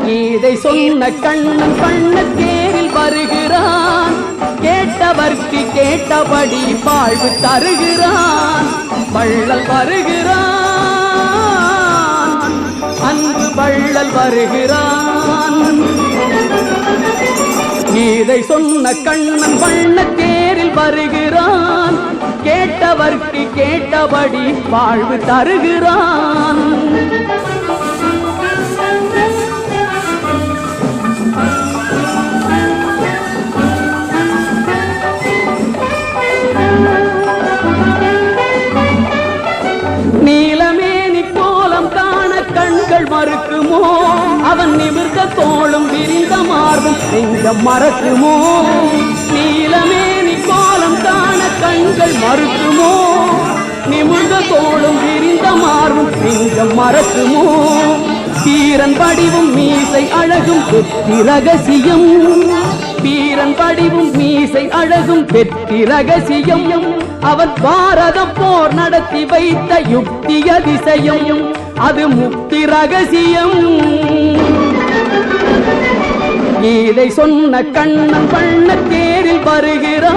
கீதை சொன்ன கண்ணன் பண்ண தேரில் வருகிறான். கேட்டவர்க்கு கேட்டபடி வாழ்வு தருகிறான். வள்ளல் வருகிறான், அன்பு வள்ளல் வருகிறான். கீதை சொன்ன கண்ணன் பண்ண தேரில் வருகிறான். கேட்டவர்க்கு கேட்டபடி வாழ்வு தருகிறான். நீலமேனி கோலம் காண கண்கள் மறுக்குமோ, அவன் நிமிர்ந்த தோளும் விரிந்த மார்பும் நெஞ்சம் மறக்குமோ. நீலமேனி கோலம் காண கண்கள் மறுக்குமோ, நிமிர்ந்த தோளும் விரிந்த மார்பும் நெஞ்சம் மறக்குமோ. வீரன் படிவும் மீசை அழகும் வெற்றி ரகசியம். வீரன் படிவும் மீசை அழகும் வெற்றி ரகசியம். அவன் பாரத போர் நடத்தி வைத்த யுக்தி அதிசயம். அது முக்தி ரகசியம். கீதை சொன்ன கண்ணன் பண்ண தேரில் வருகிறான்.